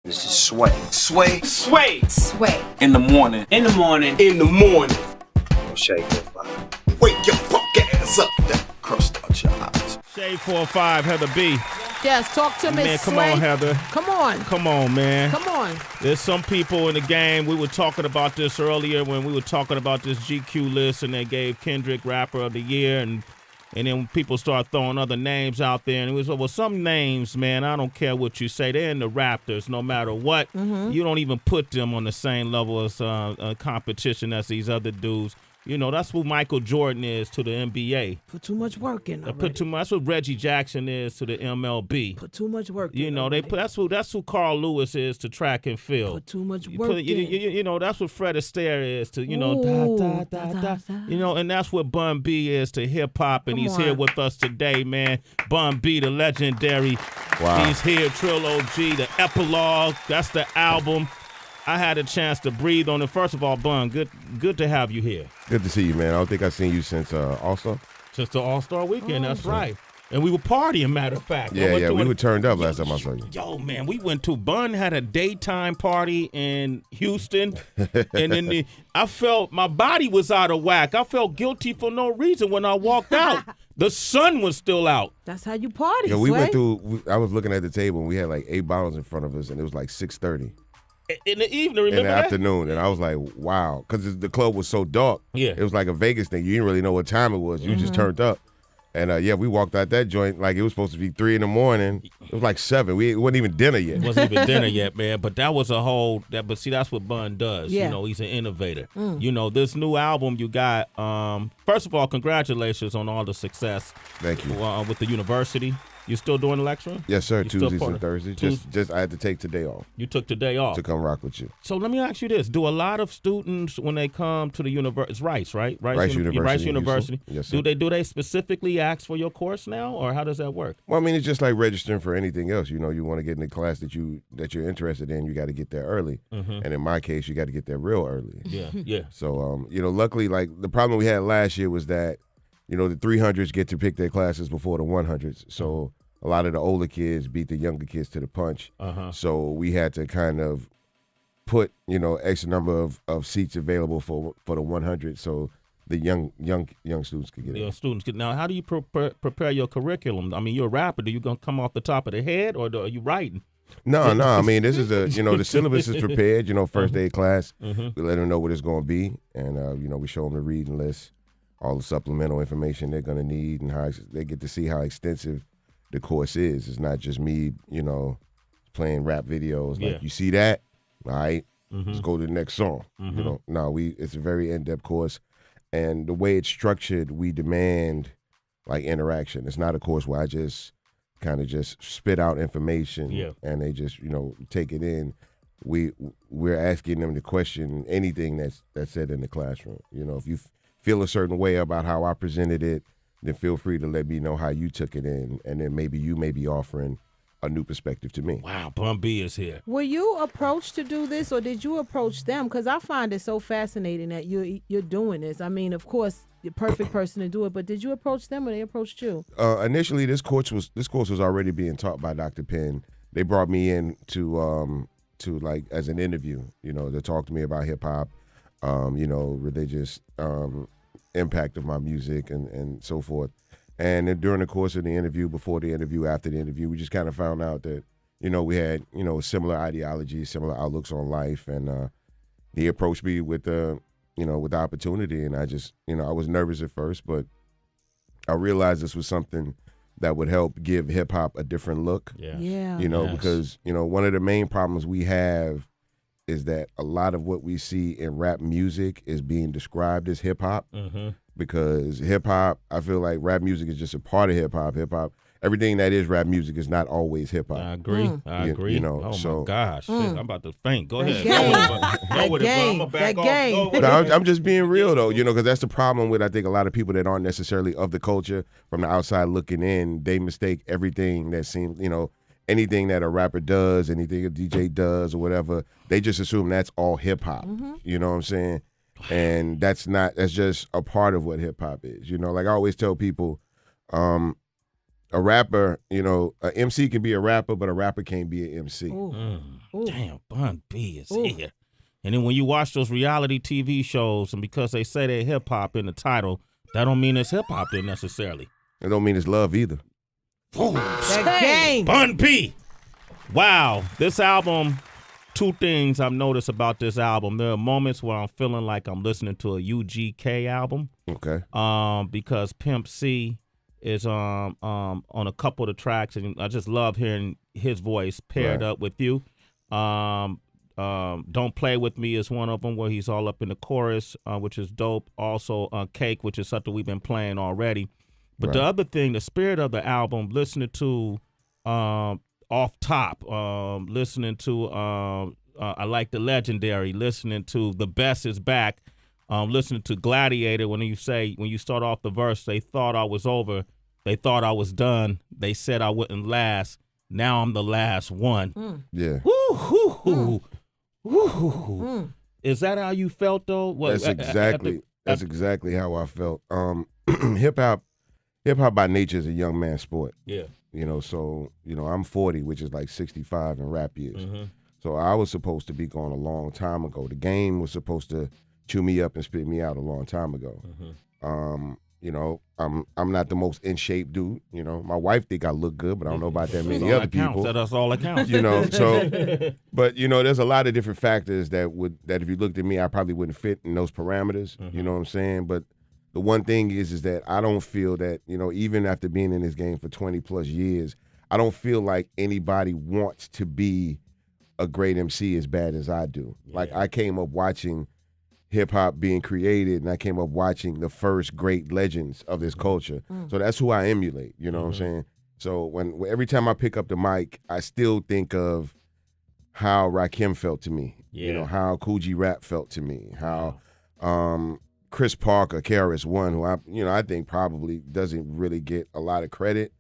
This is Sway. Sway. Sway. Sway. In the morning. In the morning. In the morning. Shade 45. Wake your fuck ass up. That crust out your eyes. Shade 45, Heather B. Yes, talk to me, Man, come Sway. on, Heather. Come on. Come on, man. Come on. There's some people in the game. We were talking about this earlier when we were talking about this GQ list, and they gave Kendrick Rapper of the Year, and then people start throwing other names out there, and it was, well, some names, man, I don't care what you say. They're in the Raptors no matter what. You don't even put them on the same level as competition as these other dudes. You know, that's who Michael Jordan is to the NBA. Put too much work in. Put too much. That's what Reggie Jackson is to the MLB. Put too much work in. You know, that's who Carl Lewis is to track and field. Put too much work in. You know, that's what Fred Astaire is to, you know, Ooh, you know, and that's what Bun B is to hip hop, and he's here with us today, man. Bun B, the legendary. Wow. He's here, Trill OG, the epilogue. That's the album. I had a chance to breathe on it. First of all, Bun, good to have you here. Good to see you, man. I don't think I've seen you since All-Star. Since the All-Star weekend, that's right. And we were partying, matter of fact. Yeah, we were turned up last time I saw you. Yo, man, we went to Bun had a daytime party in Houston, and then I felt my body was out of whack. I felt guilty for no reason when I walked out. The sun was still out. That's how you party, Yeah, we Sway. went through. I was looking at the table, and we had like 8 bottles in front of us, and it was like 6:30 In the evening, remember in the that? afternoon, and I was like, wow, because the club was so dark. Yeah. It was like a Vegas thing. You didn't really know what time it was. You just turned up. And, yeah, we walked out that joint like it was supposed to be 3 in the morning. It was like 7. It wasn't even dinner yet. It wasn't even dinner yet, man. But that was a whole. But see, that's what Bun does. Yeah. You know, he's an innovator. You know, this new album you got. First of all, congratulations on all the success. Thank you. With the university. You still doing the lecturing? Yes, sir. You still Tuesdays part and of- Thursdays. Just I had to take today off You took the day off. to come rock with you. So let me ask you this: do a lot of students, when they come to the university, it's Rice, right? Rice University Rice in University. Houston. Yes, sir. Do they specifically ask for your course now, or how does that work? Well, I mean, it's just like registering for anything else. You know, you want to get in the class that you're interested in, you got to get there early. And in my case, you got to get there real early. Yeah, yeah. So, you know, luckily, like the problem we had last year was that, you know, the 300s get to pick their classes before the 100s. So a lot of the older kids beat the younger kids to the punch. So we had to kind of put, you know, extra number of seats available for the 100, so the young students could get in. Your students get now. How do you prepare your curriculum? I mean, you're a rapper. Do you gonna come off the top of the head, or are you writing? No. I mean, this is the syllabus is prepared. You know, first day class, we let them know what it's going to be, and you know, we show them the reading list, all the supplemental information they're going to need, and how they get to see how extensive the course is. It's not just me, you know, playing rap videos. Like, you see that, all right, let's go to the next song. You know, no, it's a very in-depth course, and the way it's structured, we demand like interaction. It's not a course where I just kind of just spit out information and they just, you know, take it in. We're asking them to question anything that's said in the classroom. You know, if you feel a certain way about how I presented it, then feel free to let me know how you took it in, and then maybe you may be offering a new perspective to me. Wow, Bun B is here. Were you approached to do this, or did you approach them? Because I find it so fascinating that you're doing this. I mean, of course, the perfect person to do it, but did you approach them, or they approached you? Initially, this course was already being taught by Dr. Penn. They brought me in to like as an interview, you know, to talk to me about hip hop, you know, religious impact of my music and so forth. And then during the course of the interview, before the interview, after the interview, we just kind of found out that, you know, we had, you know, similar ideologies, similar outlooks on life. And he approached me with the opportunity. And I just, you know, I was nervous at first, but I realized this was something that would help give hip hop a different look. Yeah. You know, Yes. because, you know, one of the main problems we have is that a lot of what we see in rap music is being described as hip hop. Because hip hop, I feel like rap music is just a part of hip hop. Hip hop, everything that is rap music is not always hip hop. I agree. I agree. You know, oh so- my gosh, shit, I'm about to faint. Go ahead. game. Go with it, bro. I'm gonna back That off. game. Go with But it. I'm just being real though, you know, because that's the problem with I think a lot of people that aren't necessarily of the culture from the outside looking in. They mistake everything that seems, you know, anything that a rapper does, anything a DJ does or whatever. They just assume that's all hip hop. You know what I'm saying? And that's just a part of what hip hop is. You know, like I always tell people, a rapper, you know, a MC can be a rapper, but a rapper can't be an MC. Ooh. Damn, Bun B is Ooh. here. And then when you watch those reality TV shows, and because they say they're hip hop in the title, that don't mean it's hip hop there necessarily. It don't mean it's love either. That game. Bun B. Wow, this album. Two things I've noticed about this album. There are moments where I'm feeling like I'm listening to a UGK album. Okay. Because Pimp C is on a couple of the tracks, and I just love hearing his voice paired up with you. Don't Play With Me is one of them where he's all up in the chorus, which is dope. Also, Cake, which is something we've been playing already. But the other thing, the spirit of the album, listening to Off Top, listening to I Like the Legendary, listening to The Best Is Back, listening to Gladiator, when you start off the verse, they thought I was over, they thought I was done, they said I wouldn't last, now I'm the last one. Yeah. Is that how you felt though? That's exactly how I felt. Hip hop by nature is a young man's sport. Yeah. You know, so, you know, I'm 40, which is like 65 in rap years. Mm-hmm. So I was supposed to be gone a long time ago. The game was supposed to chew me up and spit me out a long time ago. Mm-hmm. You know, I'm not the most in shape dude. You know, my wife think I look good, but I don't know about that many other people. That's all that counts. You know, so, but you know, there's a lot of different factors that if you looked at me, I probably wouldn't fit in those parameters. Mm-hmm. You know what I'm saying? But the one thing is that I don't feel that, you know, even after being in this game for 20 plus years, I don't feel like anybody wants to be a great MC as bad as I do. Yeah. Like I came up watching hip hop being created, and I came up watching the first great legends of this culture. So that's who I emulate, you know what I'm saying? So every time I pick up the mic, I still think of how Rakim felt to me, you know, how Cool G Rap felt to me, how Chris Parker, KRS-One, who I think probably doesn't really get a lot of credit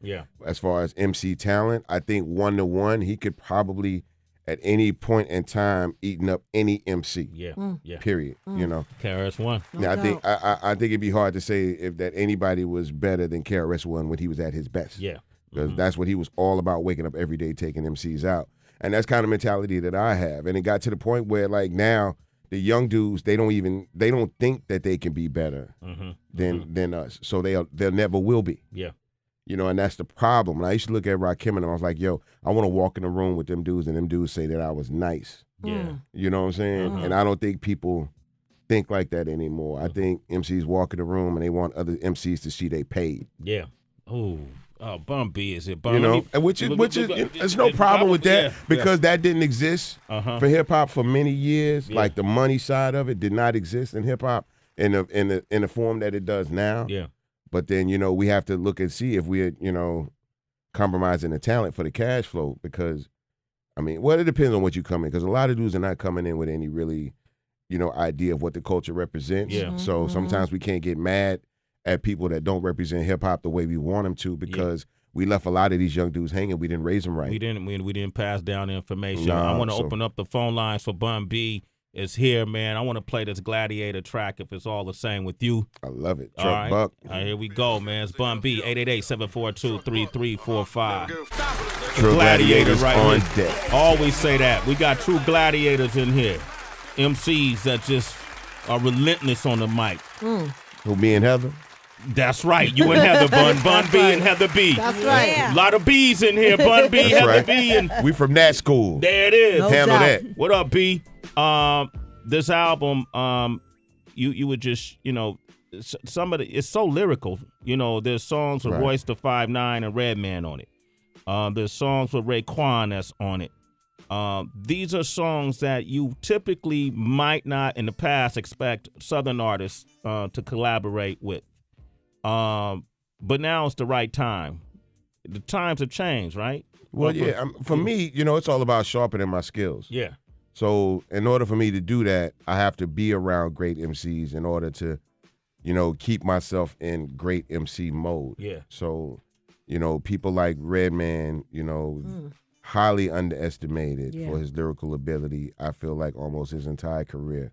as far as MC talent. I think 1-to-1, he could probably at any point in time eaten up any MC. Period. You know. KRS-One. Yeah, I think it'd be hard to say if that anybody was better than KRS-One when he was at his best. Yeah. Because that's what he was all about, waking up every day taking MCs out. And that's kind of mentality that I have. And it got to the point where like now the young dudes, they don't think that they can be better than us. So they never will be. Yeah. You know, and that's the problem. And I used to look at Rakim and I was like, yo, I want to walk in the room with them dudes and them dudes say that I was nice. Yeah. You know what I'm saying? And I don't think people think like that anymore. I think MCs walk in the room and they want other MCs to see they paid. Yeah. Oh, Bun B is it? Bun, you know, which is there's no problem with that because that didn't exist for hip hop for many years. Like the money side of it did not exist in hip hop in the form that it does now. Yeah. But then, you know, we have to look and see if we're, you know, compromising the talent for the cash flow because, I mean, well, it depends on what you come in because a lot of dudes are not coming in with any really, you know, idea of what the culture represents. Yeah. So sometimes we can't get mad at people that don't represent hip hop the way we want them to because we left a lot of these young dudes hanging. We didn't raise them right. We didn't pass down the information. I want to open up the phone lines for Bun B. Is here, man. I want to play this Gladiator track if it's all the same with you. I love it. Truck Buck. All right, here we go, man. It's Bun B, 888-742-3345. True gladiators right on deck. Always say that. We got true gladiators in here. MCs that just are relentless on the mic. Who, me and Heather? That's right. You and Heather, Bun B and Heather B. That's right. Yeah. A lot of B's in here. Bun B, Heather right. B. And we from that school. There it is. Handle that. What up, B? This album, you would just, you know, it's so lyrical. You know, there's songs with Royce da 5'9" and Redman on it. There's songs with Raekwon that's on it. These are songs that you typically might not in the past expect Southern artists to collaborate with. But now it's the right time. The times have changed, right? Well, yeah. For me, you know, it's all about sharpening my skills. Yeah. So in order for me to do that, I have to be around great MCs in order to, you know, keep myself in great MC mode. Yeah. So, you know, people like Redman, you know, highly underestimated for his lyrical ability. I feel like almost his entire career.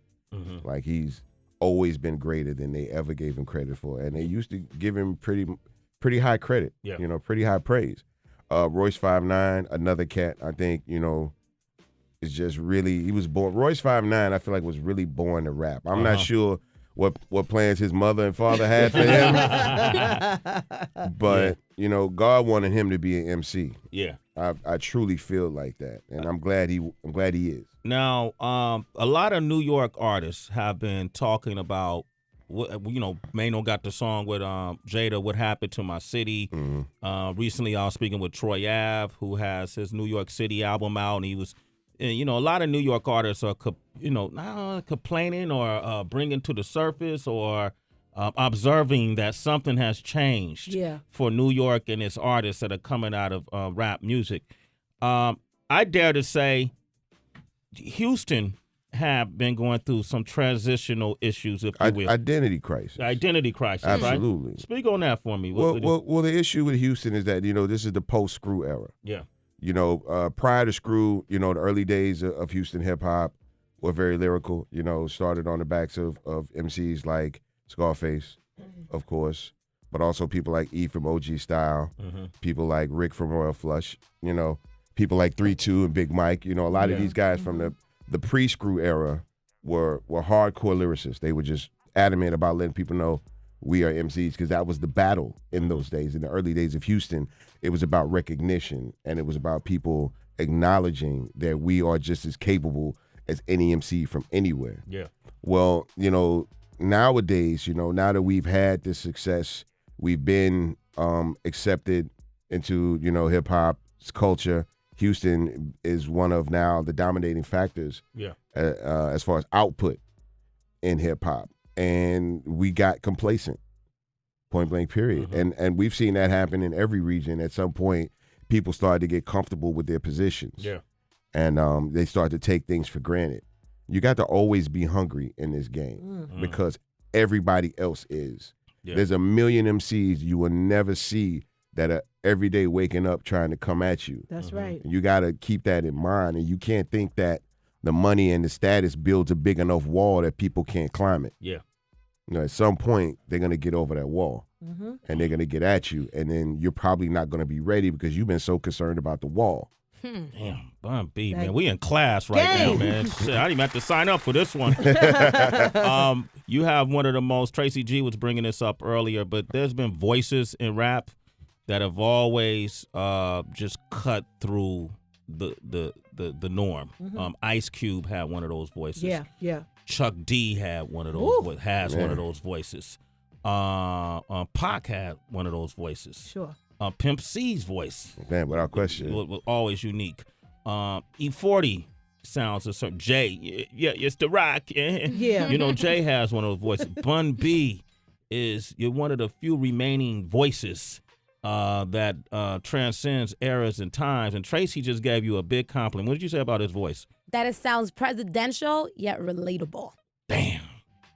Like he's always been greater than they ever gave him credit for. And they used to give him pretty pretty high credit. Yeah. You know, pretty high praise. Royce 5'9", another cat. I think is just really he was born. Royce 5'9", I feel like was really born to rap. I'm not sure what plans his mother and father had for him, but God wanted him to be an MC. Yeah. I truly feel like that, and I'm glad he is. Now, a lot of New York artists have been talking about, Mano got the song with Jada, What Happened to My City. Mm-hmm. Recently, I was speaking with Troy Ave, who has his New York City album out, and he was, a lot of New York artists are, complaining or bringing to the surface or observing that something has changed for New York and its artists that are coming out of rap music. I dare to say Houston have been going through some transitional issues, if you will. Identity crisis. Identity crisis, Absolutely. Right? Speak on that for me. Well, the issue with Houston is that, this is the post-Screw era. Yeah. Prior to Screw, the early days of Houston hip-hop were very lyrical, started on the backs of MCs like Scarface, of course, but also people like E from OG Style, people like Rick from Royal Flush, people like 3-2 and Big Mike. A lot of these guys from the pre-Screw era were hardcore lyricists. They were just adamant about letting people know we are MCs, because that was the battle in those days. In the early days of Houston, it was about recognition, and it was about people acknowledging that we are just as capable as any MC from anywhere. Yeah. Well, nowadays, now that we've had this success, we've been accepted into, hip hop's culture. Houston is one of now the dominating factors as far as output in hip hop. And we got complacent, point blank period. And we've seen that happen in every region. At some point, people started to get comfortable with their positions. Yeah. And they start to take things for granted. You got to always be hungry in this game because everybody else is. Yeah. There's a million MCs you will never see that are every day waking up trying to come at you. That's right. And you got to keep that in mind, and you can't think that the money and the status builds a big enough wall that people can't climb it. Yeah. At some point, they're going to get over that wall, and they're going to get at you, and then you're probably not going to be ready because you've been so concerned about the wall. Damn, Bun B, man. We in class right now, man. Shit, I didn't even have to sign up for this one. You have one of the most, Tracy G was bringing this up earlier, but there's been voices in rap that have always just cut through the norm. Ice Cube had one of those voices. Yeah. Chuck D had one of those one of those voices. Pac had one of those voices. Sure. Pimp C's voice. Man, without question. Was always unique. E40 sounds a certain. Jay, it's the rock. Yeah. Jay has one of those voices. Bun B you're one of the few remaining voices that transcends eras and times. And Tracy just gave you a big compliment. What did you say about his voice? That it sounds presidential yet relatable. Damn.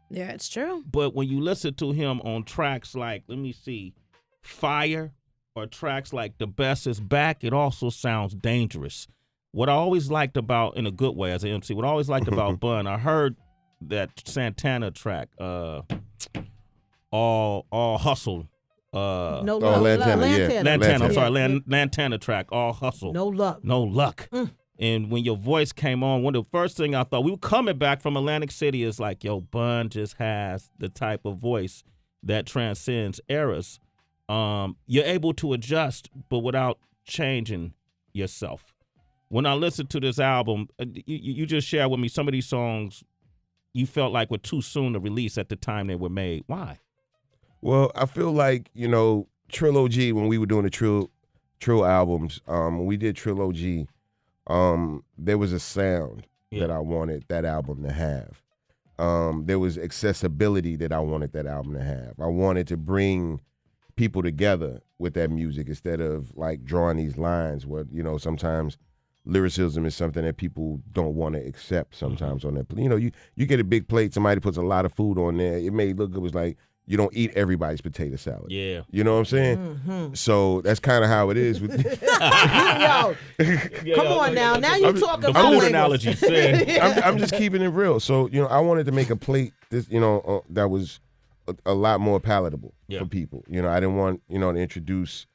Yeah, it's true. But when you listen to him on tracks like, let me see, Fire, or tracks like The Best Is Back, it also sounds dangerous. What I always liked about, in a good way as an MC, what I always liked about Bun, I heard that Santana track, All Hustle. No Lantana, Lantana. I'm sorry, Lantana track, All Hustle. No luck. No luck. And when your voice came on, one of the first thing I thought, we were coming back from Atlantic City, is like, yo, Bun just has the type of voice that transcends eras. You're able to adjust, but without changing yourself. When I listened to this album, you just shared with me some of these songs you felt like were too soon to release at the time they were made. Why? Well, I feel like, Trilogy, when we were doing the Trill albums, when we did Trilogy, there was a sound that I wanted that album to have. There was accessibility that I wanted that album to have. I wanted to bring people together with that music instead of like drawing these lines where, sometimes lyricism is something that people don't want to accept sometimes on that. You get a big plate, somebody puts a lot of food on there. It may look, it was like, you don't eat everybody's potato salad. Yeah. You know what I'm saying? So that's kind of how it is. With Come on now. Now you talking about food analogy. I'm just keeping it real. So, I wanted to make a plate that was a lot more palatable Yeah. for people. You know, I didn't want, you know, to introduce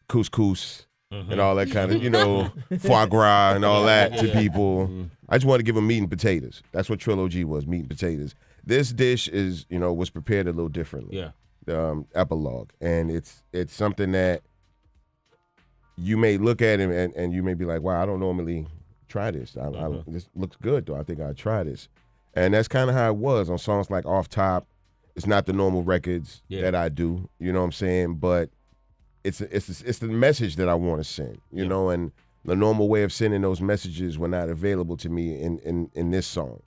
couscous and all that kind of, you know, foie gras and all that to people. I just wanted to give them meat and potatoes. That's what Trilogy was, meat and potatoes. This dish is, you know, was prepared a little differently. Yeah. Epilogue. And it's something that you may look at it and you may be like, wow, I don't normally try this. This looks good, though. I think I'll try this. And that's kind of how it was on songs like Off Top. It's not the normal records that I do, you know what I'm saying? But it's the message that I want to send, you know, and the normal way of sending those messages were not available to me in this song.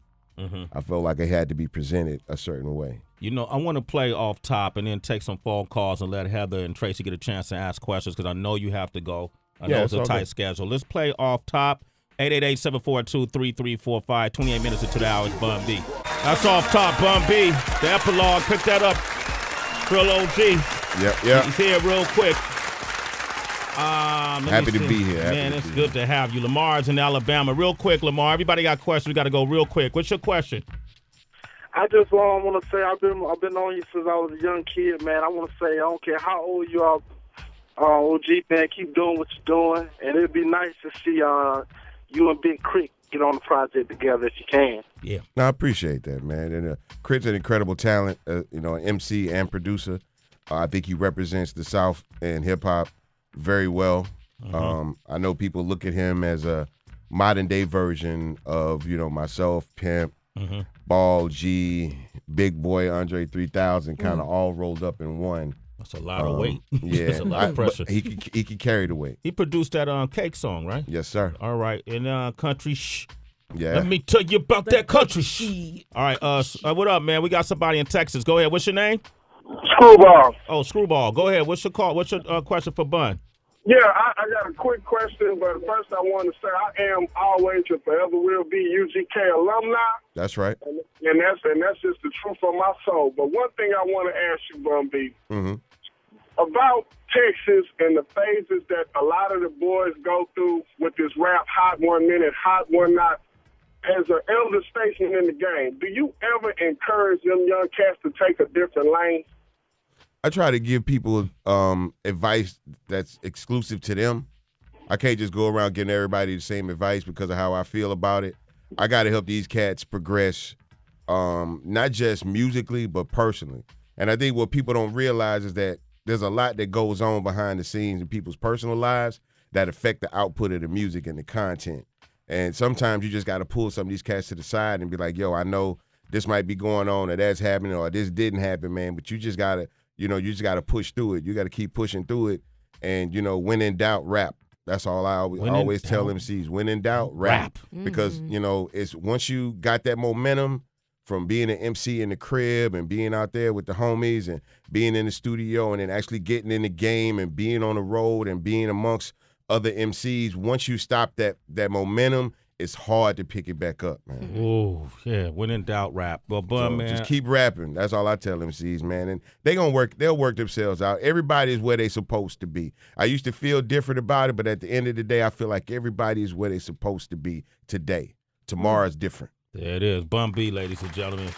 I felt like it had to be presented a certain way. You know, I want to play Off Top and then take some phone calls and let Heather and Tracy get a chance to ask questions because I know you have to go. I know it's a tight schedule. Let's play Off Top. 888-742-3345. 28 minutes into the hour is Bun B. That's Off Top, Bun B. The epilogue. Pick that up. Trill OG. Yeah. He's here real quick. Happy to be here. Man, it's good to have you. Lamar's in Alabama. Real quick, Lamar. Everybody got questions. We got to go real quick. What's your question? I just want to say I've been on you since I was a young kid, man. I want to say I don't care how old you are, OG, man. Keep doing what you're doing, and it'd be nice to see you and Big Crit get on the project together if you can. Yeah. No, I appreciate that, man. And Crit's an incredible talent, you know, MC and producer. I think he represents the South and hip hop very well. I know people look at him as a modern day version of, you know, myself, Pimp, Ball, G, Big Boy, Andre 3000, kind of all rolled up in one. That's a lot of weight. Yeah, That's a lot of pressure. He could carry the weight. He produced that Cake song, right? Yes, sir. All right. And Country Shh. Yeah. Let me tell you about that country shh. All right. What up, man? We got somebody in Texas. Go ahead. What's your name? Screwball. Oh, Screwball. Go ahead. What's your call? What's your question for Bun? Yeah, I got a quick question, but first I want to say I am always and forever will be UGK alumni. That's right. And that's just the truth of my soul. But one thing I want to ask you, Bun B, about Texas and the phases that a lot of the boys go through with this rap, hot 1 minute, hot one not. As an elder statesman in the game, do you ever encourage them young cats to take a different lane? I try to give people advice that's exclusive to them. I can't just go around giving everybody the same advice because of how I feel about it. I got to help these cats progress, not just musically, but personally. And I think what people don't realize is that there's a lot that goes on behind the scenes in people's personal lives that affect the output of the music and the content. And sometimes you just got to pull some of these cats to the side and be like, yo, I know this might be going on or that's happening or this didn't happen, man, but you just got to, you know, you just got to push through it. You got to keep pushing through it. And, you know, when in doubt, rap. That's all I always tell MCs. When in doubt, rap. Because, you know, it's once you got that momentum from being an MC in the crib and being out there with the homies and being in the studio and then actually getting in the game and being on the road and being amongst other MCs, once you stop that momentum, it's hard to pick it back up, man. Oh, yeah. When in doubt, rap. Well, Bun, man. Just keep rapping. That's all I tell MCs, man. And they'll work themselves out. Everybody is where they supposed to be. I used to feel different about it, but at the end of the day, I feel like everybody is where they supposed to be today. Tomorrow's different. There it is. Bun B, ladies and gentlemen.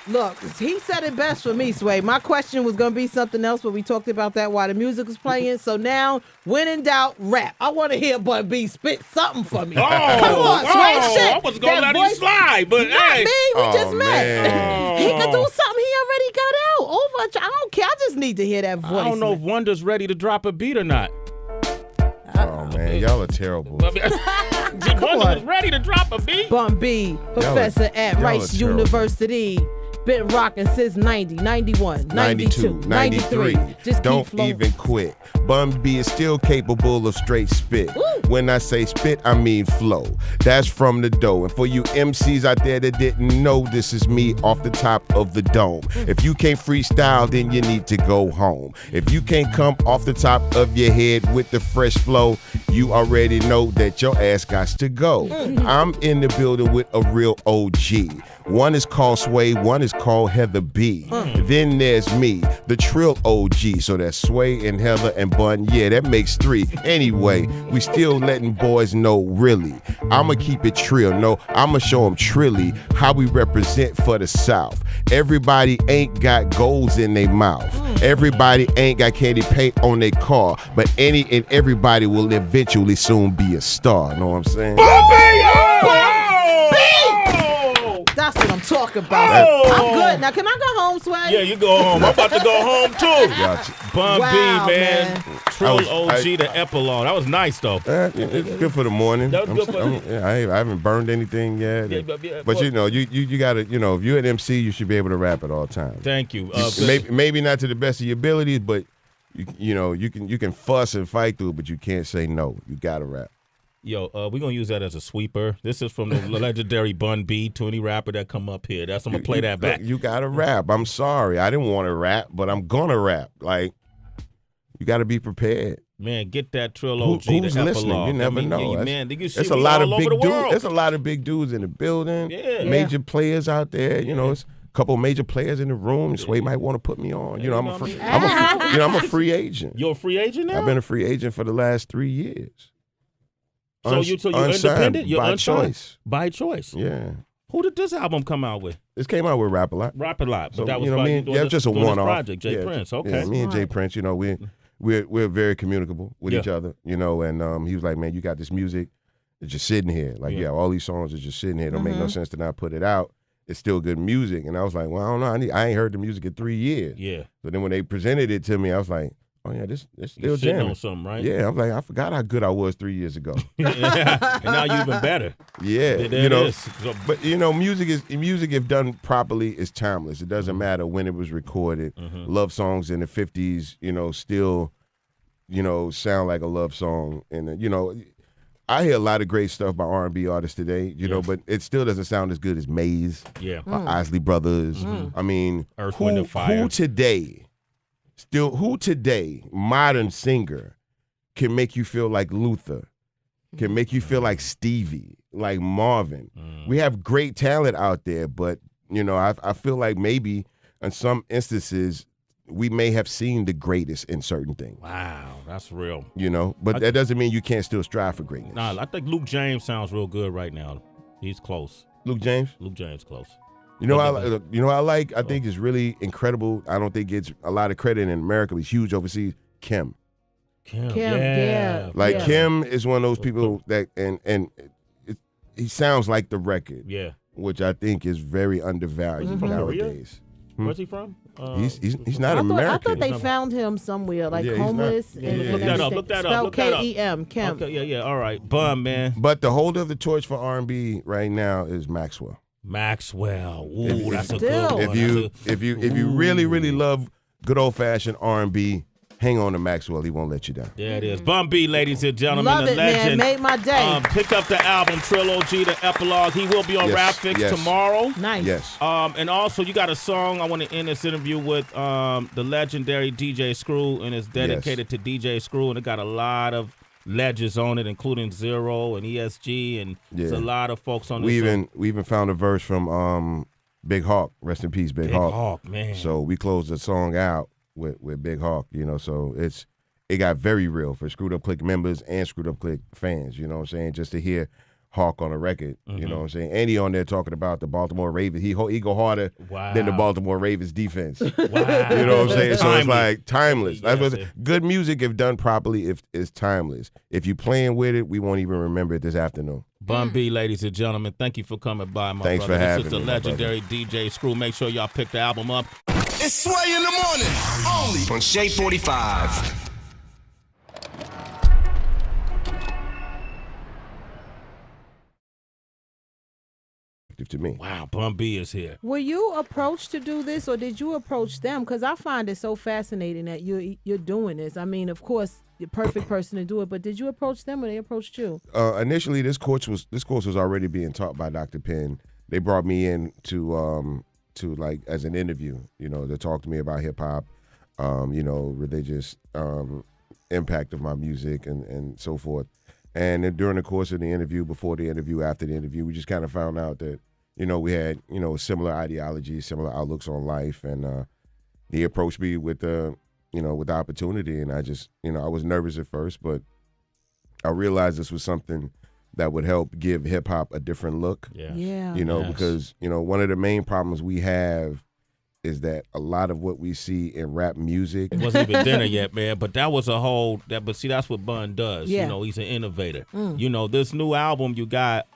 Look, he said it best for me, Sway. My question was going to be something else, but we talked about that while the music was playing. So now, when in doubt, rap. I want to hear Bun B spit something for me. Oh, come on, Sway, shit. I was going to let him slide, but not hey. me. We just met. Man. He could do something he already got out. I don't care. I just need to hear that voice. I don't know if Wonder's ready to drop a beat or not. Oh, man. Y'all are terrible. Wonder was ready to drop a beat. Bun B, professor at Rice University. Been rocking since 90, 91, 92, 93. Just Don't keep flowing. even quit. Bun B is still capable of straight spit. Woo. When I say spit, I mean flow. That's from the dough. And for you MCs out there that didn't know, this is me off the top of the dome. If you can't freestyle, then you need to go home. If you can't come off the top of your head with the fresh flow, you already know that your ass got to go. I'm in the building with a real OG. One is called Sway, one is called Heather B. Then there's me, the Trill OG. So that's Sway and Heather and Bun. Yeah, that makes 3. Anyway, we still letting boys know really. I'ma keep it trill. No, I'ma show them trilly how we represent for the South. Everybody ain't got golds in their mouth. Everybody ain't got candy paint on their car. But any and everybody will eventually soon be a star. Know what I'm saying? That's what I'm talking about. Oh. I'm good. Now, can I go home, Swag? Yeah, you go home. I'm about to go home too. Gotcha. Bun Wow, B, man. Trill I OG, the epilogue. That was nice though. It's good for the morning. That was good for I haven't burned anything yet. But you know, you gotta, you know, if you're an MC, you should be able to rap at all times. Thank you. Maybe not to the best of your abilities, but you know, you can fuss and fight through it, but you can't say no. You gotta rap. Yo, we're gonna use that as a sweeper. This is from the legendary Bun B, to any rapper that come up here. I'm gonna play that back. You gotta rap. I'm sorry, I didn't want to rap, but I'm gonna rap. Like, you gotta be prepared. Man, get that Trill OG. Who's the listening? epilogue. You never know. Yeah, man, you see there's a me lot all of big over the dudes. world. There's a lot of big dudes in the building. Yeah. Major players out there. You know, it's a couple major players in the room. Sway might want to put me on. You know, I'm a free agent. You're a free agent now? I've been a free agent for the last 3 years. So you're independent? You're by unsigned? choice. By choice. Yeah. Who did this album come out with? This came out with Rap a Lot. Rap a Lot. But So, that was you know, just a doing this one-off project, Jay Prince. Okay. Yeah, me and Jay Prince, you know, we're very communicable with each other, you know, and he was like, man, you got this music, it's just sitting here. Like, all these songs are just sitting here. It don't make no sense to not put it out. It's still good music. And I was like, well, I don't know. I ain't heard the music in 3 years. Yeah. So then when they presented it to me, I was like, oh yeah, this still You're sitting jamming on something, right? Yeah, I'm like, I forgot how good I was 3 years ago. And now you're even better. Yeah, There you know, it is. So, but you know, music if done properly is timeless. It doesn't matter when it was recorded. Love songs in the 50s, you know, still, you know, sound like a love song. And you know, I hear a lot of great stuff by R&B artists today, you know, but it still doesn't sound as good as Maze, by Isley Brothers. I mean, Earth, Wind, and Fire. Who today, modern singer, can make you feel like Luther, can make you feel like Stevie, like Marvin. We have great talent out there, but, you know, I feel like maybe in some instances we may have seen the greatest in certain things. Wow, that's real. You know, but that doesn't mean you can't still strive for greatness. Nah, I think Luke James sounds real good right now. He's close. Luke James? Luke James close. You know, I think is really incredible. I don't think gets a lot of credit in America. He's huge overseas. Kim. Yeah. Like Kim is one of those people that he sounds like the record. Yeah. Which I think is very undervalued nowadays. Where's he from? He's not American. I thought they found him somewhere, like homeless. Look that up. Look that up. Look that up. K-E-M, Kim. Okay, yeah. All right. Bun, man. But the holder of the torch for R&B right now is Maxwell. Maxwell. Ooh, that's a good one. If you really love good old fashioned R&B, hang on to Maxwell. He won't let you down. There it is. Bun B, ladies and gentlemen, Love the it, legend. man. Made my day. Pick up the album Trill OG, the epilogue. He will be on Rap Fix tomorrow. Nice. Yes. And also you got a song I want to end this interview with the legendary DJ Screw, and it's dedicated to DJ Screw, and it got a lot of legends on it, including Zero and ESG, and there's a lot of folks on this song. We even found a verse from Big Hawk. Rest in peace, Big Hawk. Hawk, man. So we closed the song out with Big Hawk, you know, so it got very real for Screwed Up Click members and Screwed Up Click fans, you know what I'm saying? Just to hear Hawk on a record, you know what I'm saying? And he on there talking about the Baltimore Ravens. He go harder than the Baltimore Ravens defense. Wow. You know what I'm saying? So it's like timeless. Yes, That's good music, if done properly, is timeless. If you playing with it, we won't even remember it this afternoon. Bun B, ladies and gentlemen, thank you for coming by, my Thanks brother. for having This is me, the my legendary DJ Screw. Make sure y'all pick the album up. It's Sway in the morning, only On Shade 45. To me. Wow, Bun B is here. Were you approached to do this, or did you approach them? Because I find it so fascinating that you're doing this. I mean, of course, the perfect person to do it, but did you approach them, or they approached you? Initially, this course was already being taught by Dr. Penn. They brought me in to like as an interview, you know, to talk to me about hip hop, you know, religious impact of my music and so forth. And then during the course of the interview, before the interview, after the interview, we just kind of found out that, you know, we had, you know, similar ideologies, similar outlooks on life. And he approached me with the opportunity. And I just, you know, I was nervous at first, but I realized this was something that would help give hip hop a different look. Yeah. Yeah. You know, because, you know, one of the main problems we have is that a lot of what we see in rap music. It wasn't even dinner yet, man. But that was a whole. But see, that's what Bun does. Yeah. You know, he's an innovator. You know, this new album you got.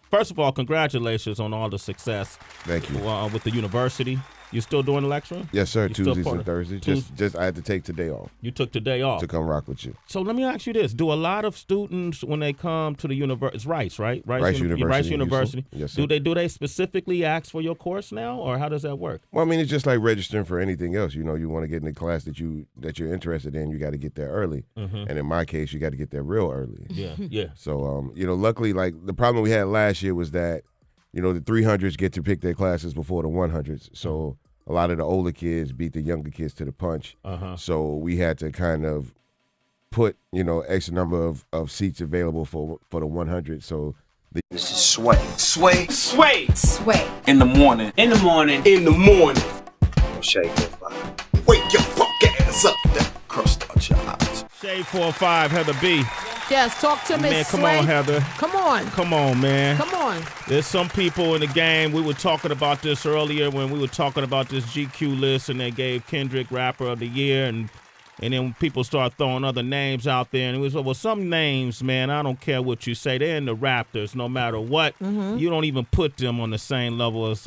First of all, congratulations on all the success. Thank you. With the university. You still doing the lecturing? Yes, sir. You still Tuesdays part and of- Thursdays. Just I had to take today off You took the day off. to come rock with you. So let me ask you this: do a lot of students, when they come to the university, it's Rice, right? Rice University Rice in University. Houston. Yes, sir. Do they specifically ask for your course now, or how does that work? Well, I mean, it's just like registering for anything else. You know, you want to get in the class that you're interested in, you got to get there early. And in my case, you got to get there real early. Yeah, yeah. So, you know, luckily, like the problem we had last year was that, you know, the 300s get to pick their classes before the 100s. So a lot of the older kids beat the younger kids to the punch. So we had to kind of put, you know, extra number of seats available for the 100. So This is Sway. Sway. Sway. Sway. In the morning. In the morning. In the morning. Shade 45. Wake your fuck ass up. Crust out your eyes. Shade 4-5, Heather B. Yes, talk to me, Man, come Sway. on, Heather. Come on. Come on, man. Come on. There's some people in the game. We were talking about this earlier when we were talking about this GQ list, and they gave Kendrick Rapper of the Year, and then people start throwing other names out there, and it was, well, some names, man, I don't care what you say. They're in the Raptors no matter what. You don't even put them on the same level as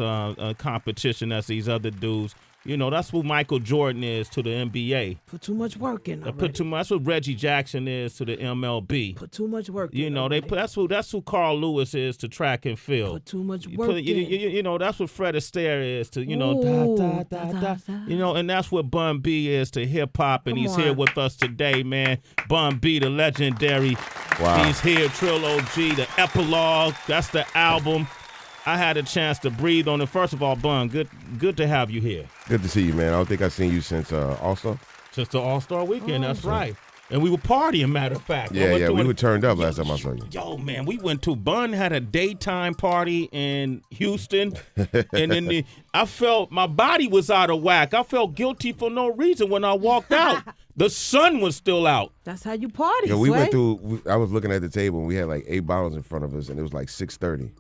competition as these other dudes. You know, that's who Michael Jordan is to the NBA. Put too much work in. Put too much. That's what Reggie Jackson is to the MLB. Put too much work in. You know, that's who Carl Lewis is to track and field. Put too much You work in. you know, that's what Fred Astaire is to, you know, Ooh, da, da, da, da. You know, and that's what Bun B is to hip hop, and Come he's here on. with us today, man. Bun B, the legendary. Wow. He's here, Trill OG, the epilogue. That's the album. I had a chance to breathe on it. First of all, Bun, good to have you here. good to see you, man. I don't think I've seen you since All-Star. Since the All-Star Weekend, that's right. And we were partying, matter of fact. Yeah, we were turned up last time I saw you. Yo, man, we went to Bun had a daytime party in Houston, and then I felt my body was out of whack. I felt guilty for no reason when I walked out. The sun was still out. That's how you party, Yeah, we Sway. went through. I was looking at the table, and we had like 8 bottles in front of us, and it was like 6:30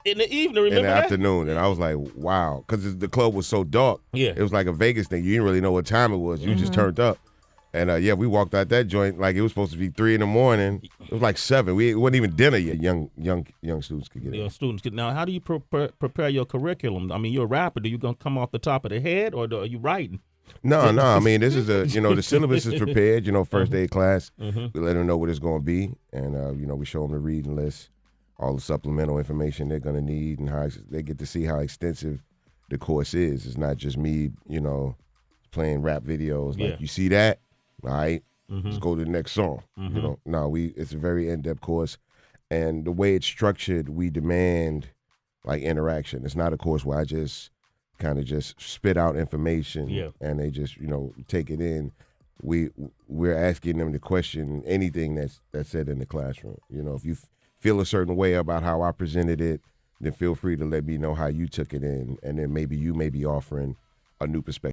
In the evening, remember in the that? afternoon, and I was like, "Wow," because the club was so dark. Yeah. It was like a Vegas thing. You didn't really know what time it was. You just turned up, and yeah, we walked out that joint like it was supposed to be 3 in. It was like 7. It wasn't even dinner yet. Young students could get it. Your students. Now, how do you prepare your curriculum? I mean, you're a rapper. Do you gonna come off the top of the head, or are you writing? No. I mean, this is the syllabus is prepared. You know, first day class. We let them know what it's going to be, and you know, we show them the reading list, all the supplemental information they're going to need, and how they get to see how extensive the course is. It's not just me, you know, playing rap videos. Like, Yeah. you see that? All right, let's go to the next song. You know, no, it's a very in-depth course, and the way it's structured, we demand like interaction. It's not a course where I just kind of just spit out information and they just, you know, take it in. We're asking them to question anything that's said in the classroom. You know, if you feel a certain way about how I presented it, then feel free to let me know how you took it in, and then maybe you may be offering a new perspective.